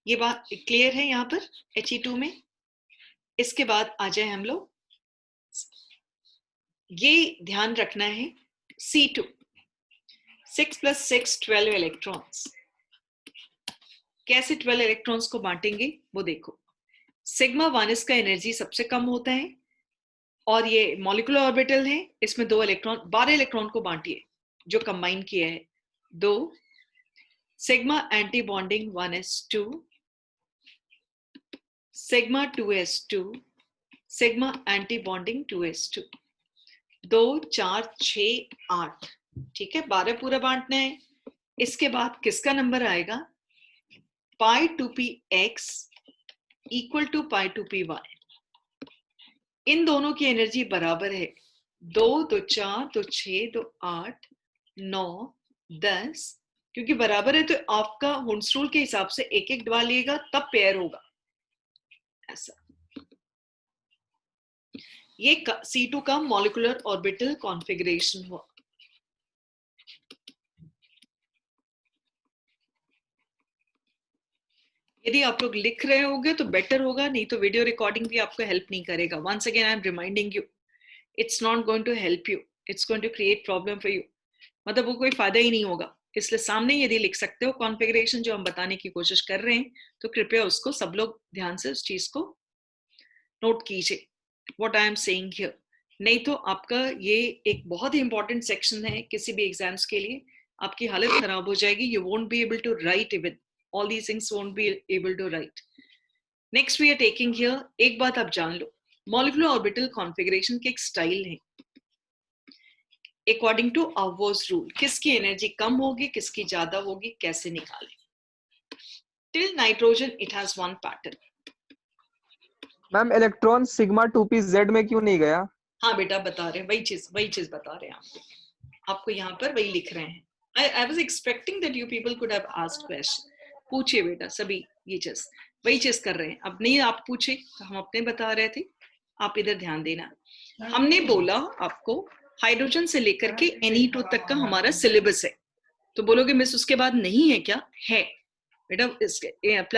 ये बात क्लियर है यहाँ पर He2 में. इसके बाद आ जाए हम लोग, ये ध्यान रखना है C2 6 + 6 12 इलेक्ट्रॉन्स. कैसे 12 इलेक्ट्रॉन्स को बांटेंगे वो देखो. सिग्मा 1s का एनर्जी सबसे कम होता है, और ये मॉलिक्यूलर ऑर्बिटल है, इसमें 2 इलेक्ट्रॉन 12 इलेक्ट्रॉन को बांटिए जो कंबाइन किया है. 2 sigma anti bonding 1s2, sigma 2s2, sigma anti bonding 2s2. 2 4 6 8. ठीक है, 12 पूरा बांटना है. इसके बाद किसका नंबर आएगा? pi 2px equal to pi 2py. इन दोनों की एनर्जी बराबर है. 2 2 4 2 6 2 8 9 10. क्योंकि बराबर है तो आपका हुंड्स रूल के हिसाब से एक एक डालिएगा तब पेयर होगा. ऐसा ये C2 का मॉलिक्यूलर ऑर्बिटल कॉन्फ़िगरेशन हुआ. यदि आप लोग लिख रहे होगे तो बेटर होगा, नहीं तो वीडियो रिकॉर्डिंग भी आपको हेल्प नहीं करेगा. Once again I am reminding you, it's not going to help you, it's going to create problem for you. मतलब वो कोई फायदा ही नहीं होगा. इसलिए सामने यदि लिख सकते हो कॉन्फ़िगरेशन जो हम बताने की कोशिश कर रहे हैं, तो कृपया उसको सब लोग ध्यान से उस चीज को नोट कीजिए, what I am saying here. नहीं तो आपका ये एक बहुत ही इंपॉर्टेंट सेक्शन है किसी भी एग्जाम्स के लिए. आपकी हालत खराब हो जाएगी. You won't be able to write even all these things, won't be able to write. Next we are taking here, एक बात आप जान लो, molecular orbital configuration के एक स्टाइल है according to Auer's rule. किसकी एनर्जी कम होगी, किसकी ज्यादा होगी, कैसे निकालें. Till nitrogen it has one pattern. Ma'am electron sigma 2pz में क्यों नहीं गया? हाँ बेटा बता रहे हैं, वही चीज बता रहे हैं आपको यहाँ पर वही लिख रहे हैं. I was expecting that you people could have asked question. पूछिए बेटा, सभी ये चीज वही चीज कर रहे हैं. अब नहीं आप पूछे तो हम अपने बता रहे थे, आप इधर ध्यान देना. हमने बोला आपको हाइड्रोजन से लेकर के Ne2 तक का हमारा सिलेबस है. तो बोलोगे मिस उसके बाद नहीं है क्या? है बेटा.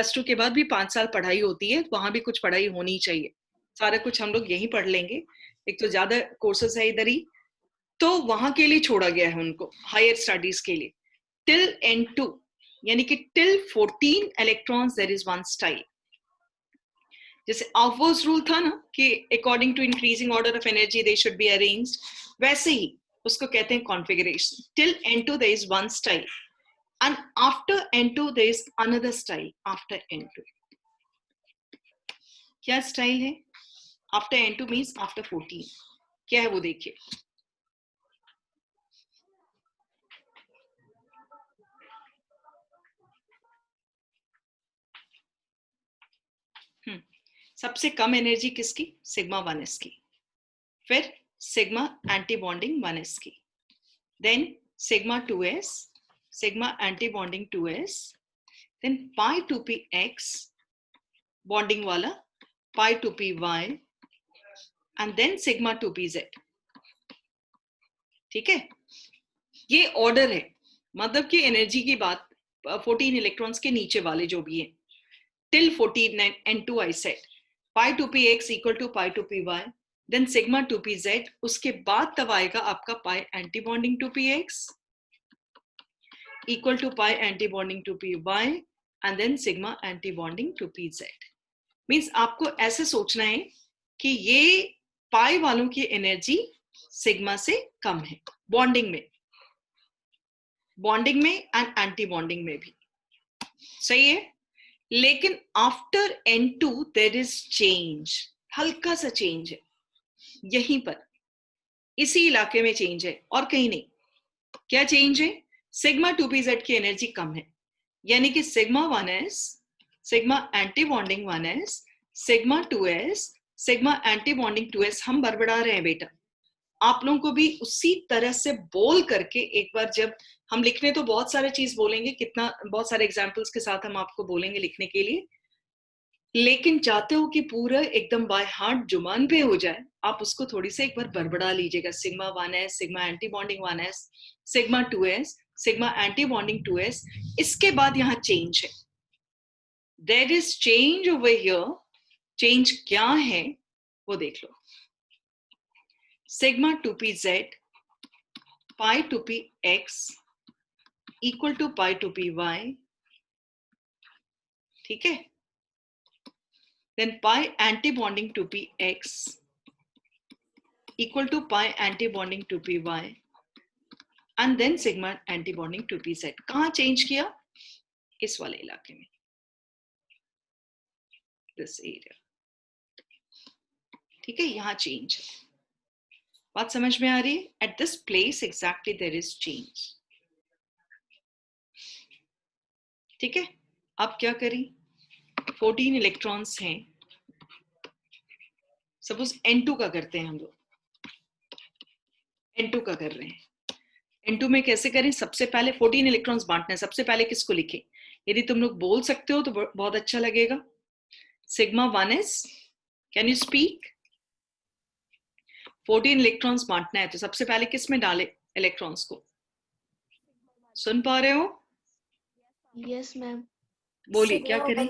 +2 के बाद भी 5 साल पढ़ाई होती है, वहां भी कुछ पढ़ाई होनी चाहिए. सारा कुछ हम लोग यहीं पढ़ लेंगे. एक तो ज्यादा कोर्सेस है इधर ही, तो वहां के लिए छोड़ा गया है उनको हायर स्टडीज के लिए. टिल N2 यानी कि till 14 electrons there is one style. जैसे Auer's रूल था ना कि according to increasing order of energy they should be arranged, वैसे ही उसको कहते हैं configuration. Till N2 there is one style and after N2 there is another style. After N2 क्या स्टाइल है? After N2 means after 14. क्या है वो देखिए. सबसे कम एनर्जी किसकी? सिग्मा 1s की. फिर सिग्मा एंटी बॉन्डिंग 1s की. Then sigma 2s, sigma anti bonding 2s. Then pi 2px bonding वाला, pi 2py, and then sigma 2pz. ठीक है, ये ऑर्डर है. मतलब कि एनर्जी की बात 14 इलेक्ट्रॉन्स के नीचे वाले जो भी है. Till 14 N2 I said. pi 2px equal to pi 2py, then sigma 2pz. उसके बाद तब आएगा आपका pi antibonding 2px equal to pi antibonding 2py, and then sigma anti bonding two p z. Means आपको ऐसे सोचना है कि ये पाई वालों की एनर्जी सिग्मा से कम है बॉन्डिंग में एंड एंटी बॉन्डिंग में भी, सही है। लेकिन after N2 there is change, हल्का सा चेंज है यहीं पर, इसी इलाके में चेंज है और कहीं नहीं। क्या चेंज है? सिग्मा 2pz की एनर्जी कम है, यानी कि sigma 1s, sigma anti bonding 1s, sigma 2s, sigma anti bonding 2s हम बड़बड़ा रहे हैं बेटा। आप लोगों को भी उसी तरह से बोल करके एक बार, जब हम लिखने तो बहुत सारे चीज बोलेंगे, कितना बहुत सारे एग्जाम्पल्स के साथ हम आपको बोलेंगे लिखने के लिए, लेकिन चाहते हो कि पूरा एकदम बाय हार्ट जुबान पे हो जाए, आप उसको थोड़ी सी एक बार बड़बड़ा लीजिएगा। Sigma 1s, sigma anti bonding 1s, sigma 2s, sigma anti bonding 2s। इसके बाद यहाँ चेंज है, there is change over here. Change क्या है वो देख लो। Sigma 2pz pi 2px equal to pi 2py, ठीक है। then pi anti bonding 2px equal to pi anti bonding 2py and then sigma anti bonding 2pz। कहाँ चेंज किया? इस वाले इलाके में, दिस एरिया, ठीक है। यहाँ चेंज है, बात समझ में आ रही है? At this place exactly there is change, ठीक है। अब क्या करें? 14 इलेक्ट्रॉन्स हैं, सपोज N2 का करते हैं हम लोग, N2 का कर रहे हैं। N2 में कैसे करें? सबसे पहले 14 इलेक्ट्रॉन्स बांटना है, सबसे पहले किसको लिखें? यदि तुम लोग बोल सकते हो तो बहुत अच्छा लगेगा। Sigma 1s, can you speak? 14 electrons बांटना है तो सबसे पहले किस में डाले इलेक्ट्रॉन्स को? सुन पा रहे हो? Yes ma'am. बोलिए क्या करें?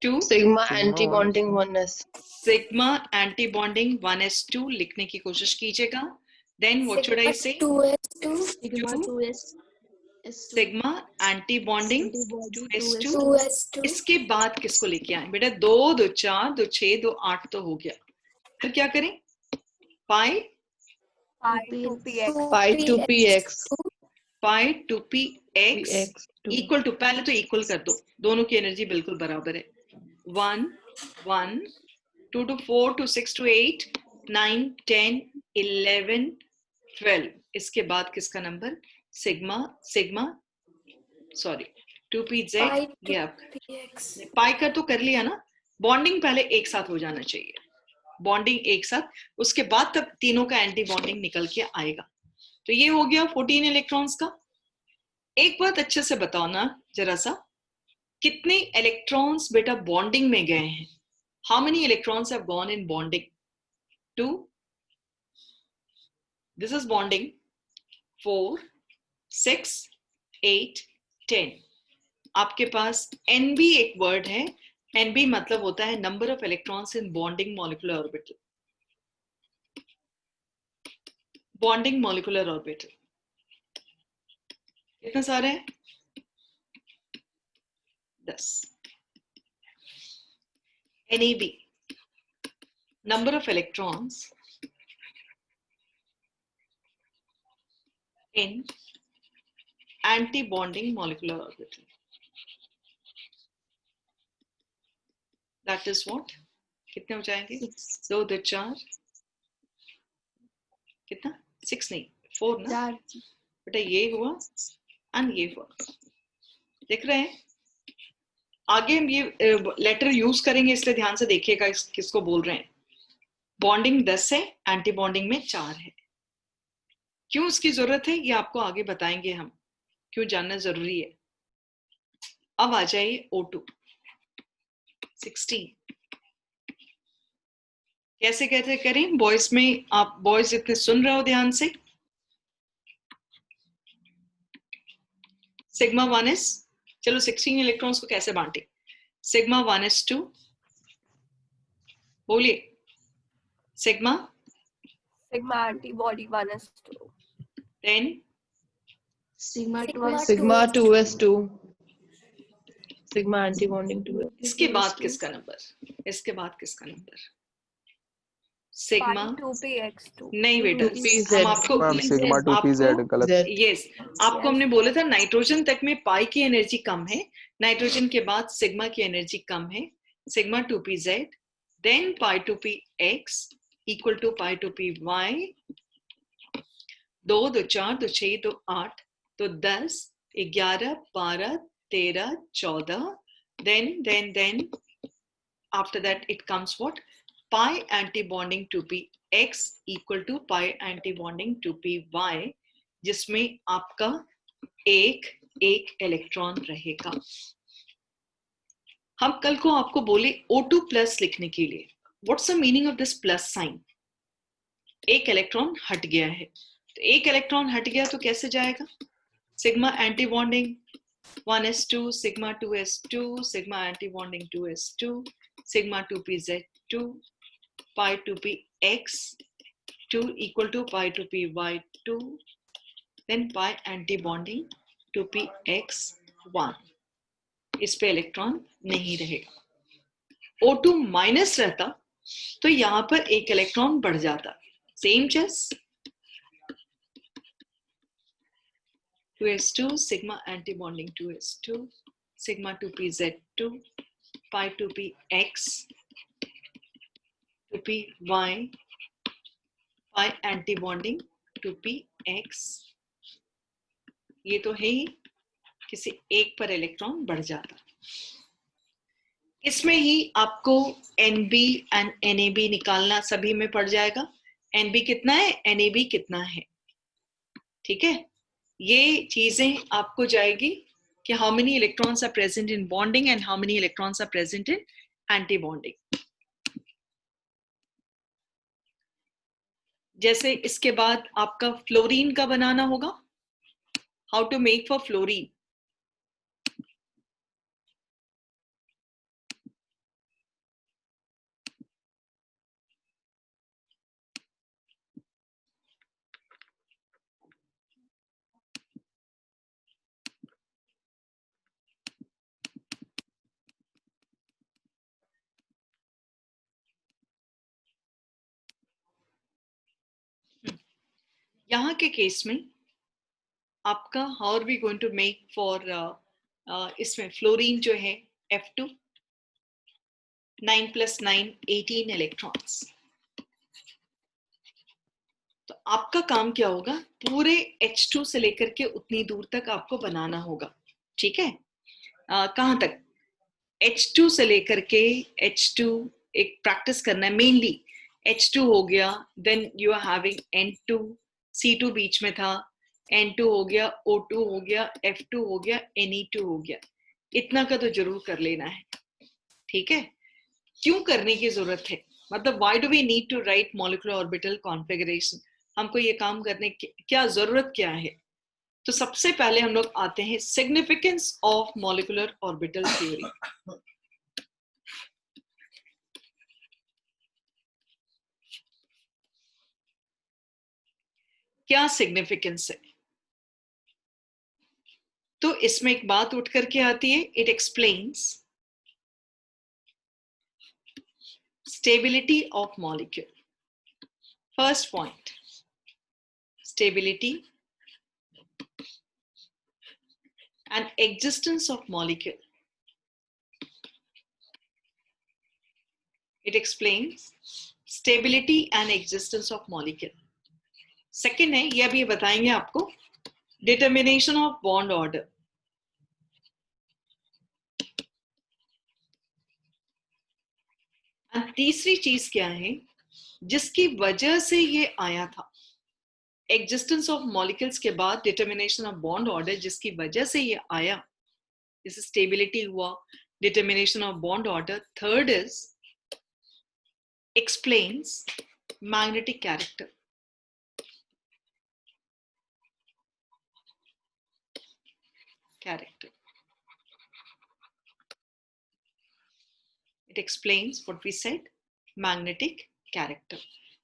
2 sigma Sigma anti bonding 1s, sigma anti bonding 1s2 लिखने की कोशिश कीजिएगा। देन व्हाट शुड आई से? 2s2 sigma 2s sigma anti bonding 2s2। 2s2 इसके बाद किसको लेके आए बेटा? 2 2 4 2 6 2 8 तो हो गया। फिर क्या करें? Pi pi 2px, pi 2px equal to, पहले तो इक्वल कर दो, दोनों की एनर्जी बिल्कुल बराबर है। 1 1 2 to 4 to 6 to 8 9 10 11 12। इसके बाद किसका number? Sigma sigma sorry 2pz। ये आपका पाई का तो कर लिया ना। बॉन्डिंग पहले एक साथ हो जाना चाहिए, बॉन्डिंग एक साथ, उसके बाद तब तीनों का एंटी बॉन्डिंग निकल के आएगा। तो ये हो गया 14 इलेक्ट्रॉन्स का। एक बात अच्छे से बताओ ना जरा सा, कितने इलेक्ट्रॉन्स बेटा बॉन्डिंग में गए हैं? How many electrons have gone in bonding? 2, this is bonding, 4 6 8 10। आपके पास NB एक वर्ड है, NB मतलब होता है number of electrons in bonding molecular orbital. Bonding molecular orbital कितने सारे हैं? 10। NAB number of electrons in anti-bonding molecular orbital. That is what? कितने हो जाएंगे? 2 2 4 कितना? 6 नहीं 4 ना बेटा। ये हुआ और ये हुआ, देख रहे हैं? आगे हम ये लेटर यूज करेंगे, इसलिए ध्यान से देखिएगा किसको बोल रहे हैं। बॉन्डिंग 10 है, एंटी बॉन्डिंग में 4 है। क्यों उसकी जरूरत है ये आपको आगे बताएंगे हम, क्यों जानना जरूरी है। अब आ जाइए O2 16। कैसे कैसे करें बॉयज में? आप बॉयज इतने सुन रहे हो ध्यान से। सिग्मा 1s, चलो 16 इलेक्ट्रॉन्स को कैसे बांटे? सिग्मा 1s2, बोलिए। Sigma antibody 1s2, then sigma sigma 2s2, Sigma anti-bonding to S. इसके बाद किसका नंबर? इसके बाद किसका नंबर? सिग्मा 2px2 नहीं बेटा, 2pz. हम आपको मैम सिग्मा 2pz आपको गलत। Z. यस आपको हमने बोला था नाइट्रोजन तक में पाई की एनर्जी कम है, नाइट्रोजन के बाद सिग्मा की एनर्जी कम है, sigma 2pz then pi 2px equal to pi 2py, 2 2 4 2 6 2 8 तो 10 11 12 13 14 then after that it comes what? Pi anti-bonding 2px equal to pi anti-bonding 2py, जिसमें आपका एक इलेक्ट्रॉन रहेगा। हम कल को आपको बोले O2 प्लस लिखने के लिए, what's the meaning of this plus sign? एक इलेक्ट्रॉन हट गया है, तो एक इलेक्ट्रॉन हट गया तो कैसे जाएगा? Sigma anti bonding 1s2 sigma 2s2 sigma anti-bonding 2s2 sigma 2pz2 pi 2px2 equal to pi 2py2 then pi anti-bonding 2px1। इस पे इलेक्ट्रॉन नहीं रहेगा। O2 माइनस रहता तो यहां पर एक इलेक्ट्रॉन बढ़ जाता, same just 2s2 sigma anti-bonding 2s2 sigma 2pz2 pi 2px 2py pi anti-bonding 2px। ये तो है ही, किसी एक पर इलेक्ट्रॉन बढ़ जाता। इसमें ही आपको NB एंड NAB निकालना सभी में पड़ जाएगा। NB कितना है, NAB कितना है, ठीक है। ये चीजें आपको जाएगी कि how many electrons are present in bonding and how many electrons are present in anti bonding. जैसे इसके बाद आपका फ्लोरीन का बनाना होगा, how to make for fluorine. यहाँ के केस में आपका how are we going to make for इसमें फ्लोरीन जो है F2 9 + 9 18 इलेक्ट्रॉन्स। तो आपका काम क्या होगा, पूरे H2 से लेकर के उतनी दूर तक आपको बनाना होगा, ठीक है। कहां तक? H2 से लेकर के H2 एक प्रैक्टिस करना है मेनली। H2 हो गया, then you are having N2, C2 बीच में था, N2 हो गया, O2 हो गया, F2 हो गया, Ne2 हो गया। इतना का तो जरूर कर लेना है, ठीक है। क्यों करने की जरूरत है, मतलब why do we need to write molecular orbital configuration? हमको ये काम करने की क्या जरूरत क्या है? तो सबसे पहले हम लोग आते हैं significance of molecular orbital theory. क्या सिग्निफिकेंस है? तो इसमें एक बात उठ करके आती है, it explains stability of molecule. First point, stability and existence of molecule. It explains stability and existence of molecule. Second है, ये अभी बताएंगे आपको, determination of bond order. And तीसरी चीज क्या है, जिसकी वजह से ये आया था, एग्जिस्टेंस ऑफ मॉलिक्यूल्स के बाद डिटर्मिनेशन ऑफ बॉन्ड ऑर्डर, जिसकी वजह से ये आया, इस स्टेबिलिटी हुआ, determination of bond order. Third is explains magnetic character. It explains what we said, magnetic character.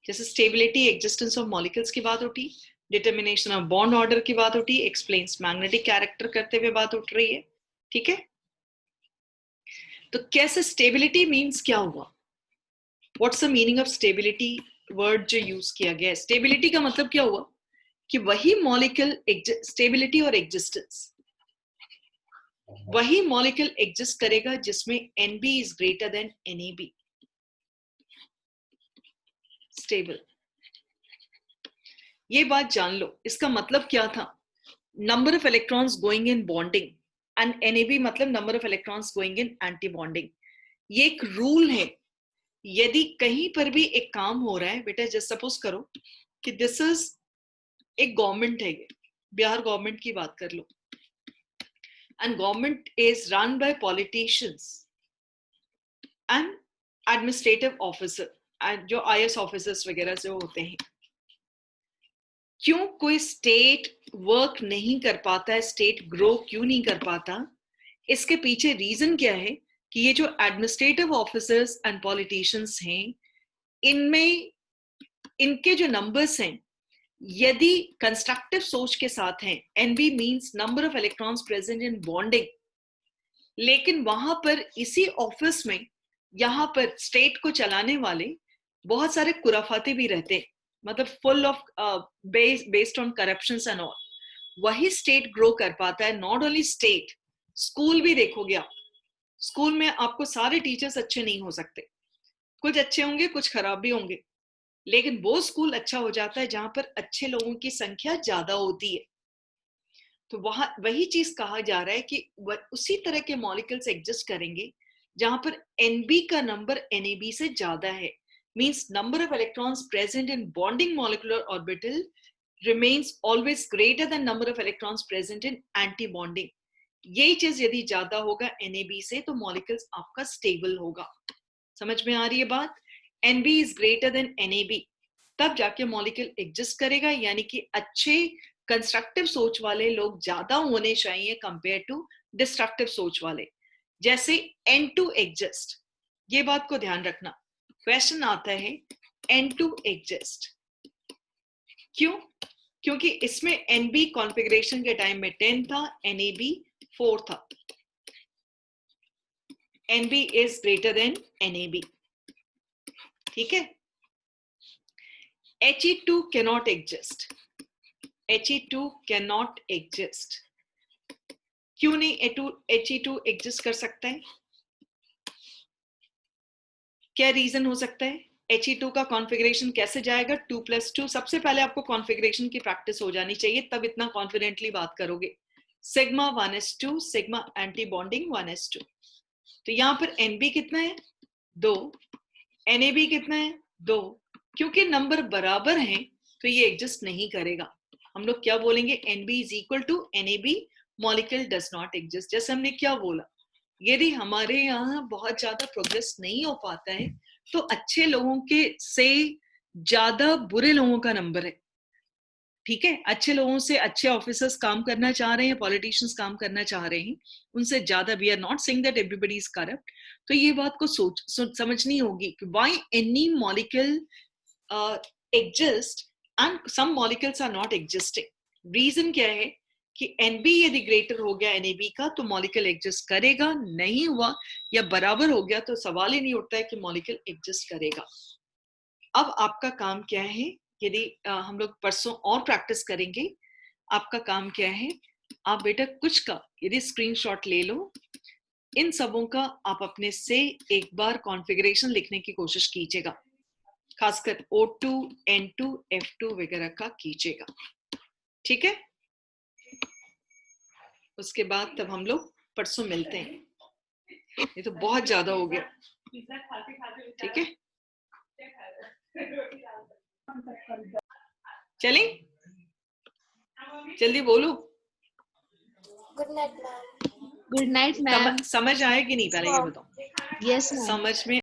जैसे स्टेबिलिटी, एग्जिस्टेंस ऑफ मॉलिक्यूल्स की बात उठी, डिटर्मिनेशन ऑफ बॉन्ड ऑर्डर की बात उठी, एक्सप्लेन्स मैग्नेटिक कैरेक्टर करते हुए बात उठ रही है, ठीक है। तो कैसे स्टेबिलिटी मीन्स क्या हुआ? What's the meaning of stability word जो यूज किया गया है? स्टेबिलिटी का मतलब क्या हुआ कि वही मॉलिक्यूल स्टेबिलिटी और एग्जिस्टेंस, वही मॉलिक्यूल एग्जिस्ट करेगा जिसमें NB is greater than NAB, stable. ये बात जान लो, इसका मतलब क्या था? Number of electrons going in bonding and NAB मतलब number of electrons going in anti bonding. ये एक रूल है। यदि कहीं पर भी एक काम हो रहा है बेटा, जस्ट सपोज करो कि दिस इज एक गवर्नमेंट है, ये बिहार गवर्नमेंट की बात कर लो, and government is run by politicians and administrative officer, and जो IS officers वगैरह जो होते हैं। क्यों कोई स्टेट वर्क नहीं कर पाता है, स्टेट ग्रो क्यों नहीं कर पाता? इसके पीछे रीजन क्या है कि ये जो एडमिनिस्ट्रेटिव ऑफिसर्स एंड पॉलिटिशियंस हैं, इनमें इनके जो नंबर्स हैं, यदि कंस्ट्रक्टिव सोच के साथ हैं, NB means number of electrons present in bonding, लेकिन वहां पर इसी ऑफिस में यहाँ पर स्टेट को चलाने वाले बहुत सारे कुराफाते भी रहते हैं, मतलब full of based on corruptions and all, वही स्टेट ग्रो कर पाता है। नॉट ओनली स्टेट, स्कूल भी देखोगे आप, स्कूल में आपको सारे टीचर्स अच्छे नहीं हो सकते, कुछ अच्छे होंगे कुछ खराब भी होंगे, लेकिन वो स्कूल अच्छा हो जाता है जहां पर अच्छे लोगों की संख्या ज्यादा होती है। तो वहां वही चीज कहा जा रहा है कि उसी तरह के मॉलिक्यूल्स एग्जिस्ट करेंगे जहां पर NB का नंबर NAB से ज्यादा है, means number of electrons present in bonding molecular orbital remains always greater than number of electrons present in anti bonding. यही चीज यदि ज्यादा होगा NAB से तो मॉलिक्यूल्स आपका स्टेबल होगा। समझ में आ रही है बात? NB is greater than NAB, तब जाके मॉलिक्यूल एग्जिस्ट करेगा, यानी कि अच्छे कंस्ट्रक्टिव सोच वाले लोग ज्यादा होने चाहिए कंपेयर टू डिस्ट्रक्टिव सोच वाले। जैसे N2 एग्जिस्ट, ये बात को ध्यान रखना, क्वेश्चन आता है N2 एग्जिस्ट क्यों? क्योंकि इसमें NB कॉन्फ़िगरेशन के टाइम में 10 था, NAB 4 था। NB is greater than NAB, ठीक है। He2 cannot exist, He2 cannot exist। क्यों नहीं He2 एग्जिस्ट कर सकता है? क्या रीजन हो सकता है? He2 का कॉन्फ़िगरेशन कैसे जाएगा? 2+2। सबसे पहले आपको कॉन्फ़िगरेशन की प्रैक्टिस हो जानी चाहिए, तब इतना कॉन्फिडेंटली बात करोगे। Sigma 1s2, sigma anti bonding 1s2। तो यहां पर NB कितना है? 2, NAB कितना है? 2। क्योंकि नंबर बराबर हैं तो ये एग्जिस्ट नहीं करेगा। हम लोग क्या बोलेंगे? NB is equal to NAB, molecule does not exist. जैसे हमने क्या बोला, यदि हमारे यहाँ बहुत ज्यादा प्रोग्रेस नहीं हो पाता है तो अच्छे लोगों के से ज्यादा बुरे लोगों का नंबर है, ठीक है। अच्छे लोगों से अच्छे ऑफिसर्स काम करना चाह रहे हैं, पॉलिटिशियंस काम करना चाह रहे हैं, उनसे ज्यादा। We are not saying that everybody is corrupt. तो ये बात को समझनी होगी कि why any molecule exist and some molecules are not existing। Reason क्या है कि NB यदि ग्रेटर हो गया NAB का तो मॉलिक्यूल एग्जिस्ट करेगा, नहीं हुआ या बराबर हो गया तो सवाल ही नहीं उठता है कि मॉलिक्यूल एग्जिस्ट करेगा। अब आपका काम क्या है? यदि हम लोग परसों और प्रैक्टिस करेंगे, आपका काम क्या है? आप बेटा कुछ का यदि स्क्रीनशॉट ले लो, इन सबों का आप अपने से एक बार कॉन्फ़िगरेशन लिखने की कोशिश कीजिएगा, खासकर O2, N2, F2 वगैरह का कीजिएगा, ठीक है। उसके बाद तब हम लोग परसों मिलते हैं। ये तो बहुत ज्यादा हो गया, ठीक है। चलें, जल्दी बोलो। Good night ma'am. Good night, ma'am. समझ आए कि नहीं, पहले ये बताओ। Yes, ma'am. समझ में